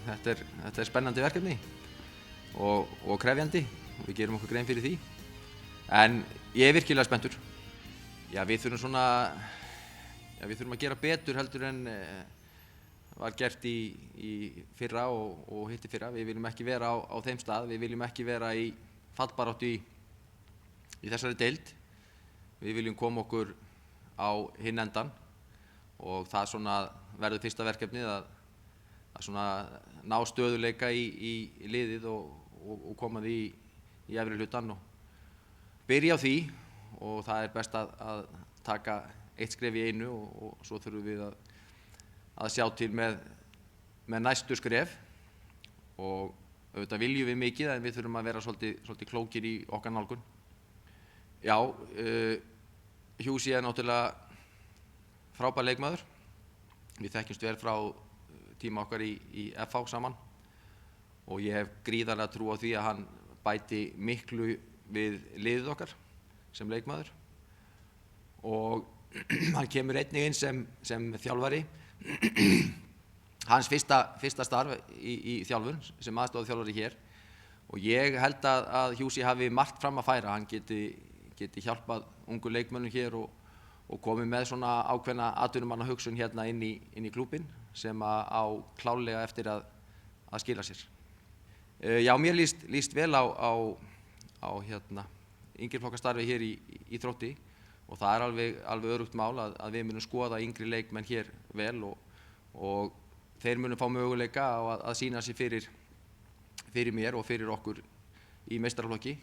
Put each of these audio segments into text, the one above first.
Þetta er spennandi verkefni og krefjandi og við gerum okkur grein fyrir því. En ég er virkilega spenntur. Já, við þurfum að gera betur heldur en var gert í fyrra og hitti fyrra. Við viljum ekki vera á þeim stað, við viljum ekki vera í fallbaráttu í þessari deild. Við viljum koma okkur á hinn endan og það svona verður fyrsta verkefnið að svona ná stöðuleika í liðið og koma því í efri hlutann og byrja á því og það er best að taka eitt skref í einu og svo þurfum við að sjá til með næstu skref og auðvitað viljum við mikið en við þurfum að vera svolítið klókir í okkar nálgun. Já, Hjúsi er náttúrulega frábær leikmaður. Við þekkjumst vel frá tíma okkar í FH saman og ég hef gríðarlega trú á því að hann bæti miklu við liðið okkar sem leikmaður og hann kemur einnig inn sem þjálfari. Hans fyrsta starf í þjálfun sem aðstoðarþjálfari hér og ég held að Hjúsi hafi margt fram að færa. Hann geti hjálpað ungu leikmönnum hér og komið með svona ákveðna atvinnumannahugsun hérna inn í klúbbinn sem á klárlega eftir að skila sér. Já, mér líst vel á yngri flokkastarfi hér í Þrótti og það er alveg öruggt mál að við munum skoða yngri leikmenn hér vel og þeir munum fá möguleika á að sýna sig fyrir mér og fyrir okkur í meistaraflokki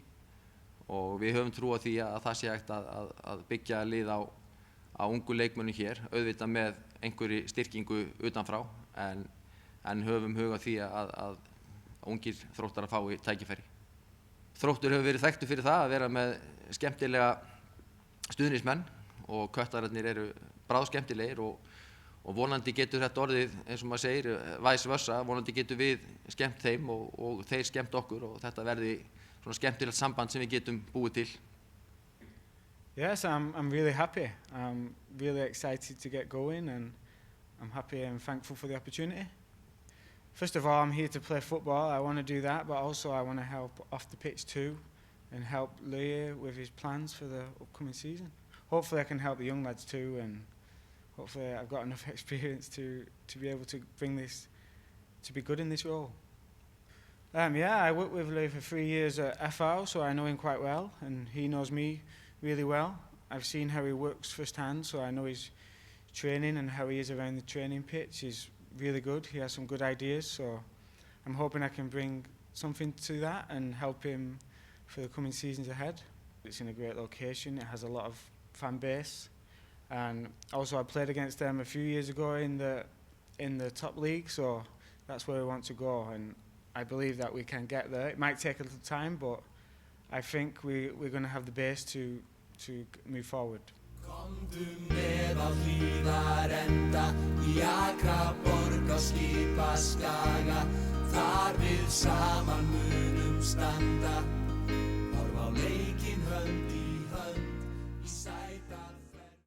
og við höfum trú á því að það sé hægt að byggja lið á ungu leikmönnum hér, auðvitað með einhverri styrkingu utanfrá en höfum hug á því að ungir Þróttarar fái tækifæri. Þróttur hefur verið þekktur fyrir það að vera með skemmtilega stuðningsmenn og köttararnir eru bráðskemmtilegir og vonandi getur þetta orðið, eins og maður segir, vice versa, vonandi getur við skemmt þeim og þeir skemmt okkur og þetta verði svona skemmtilegt samband sem við getum búið til. Yes, I'm really happy. I'm really excited to get going and I'm happy and thankful for the opportunity. First of all, I'm here to play football. I want to do that, but also I want to help off the pitch too and help Louis with his plans for the upcoming season. Hopefully I can help the young lads too and hopefully I've got enough experience to be able to bring this, to be good in this role. Yeah, I worked with Louis for 3 years at FH, so I know him quite well and he knows me really well. I've seen how he works firsthand, so I know his training and how he is around the training pitch is really good. He has some good ideas, so I'm hoping I can bring something to that and help him for the coming seasons ahead. It's in a great location, it has a lot of fan base, and also I played against them a few years ago in the top league, so that's where we want to go, and I believe that we can get there. It might take a little time, but I think we're going to have the base to move forward. Komdu með á hlíðarenda í Akraborg á Skipaskaga, þar við saman munum standa, horfa á leikinn hönd í hönd í sæta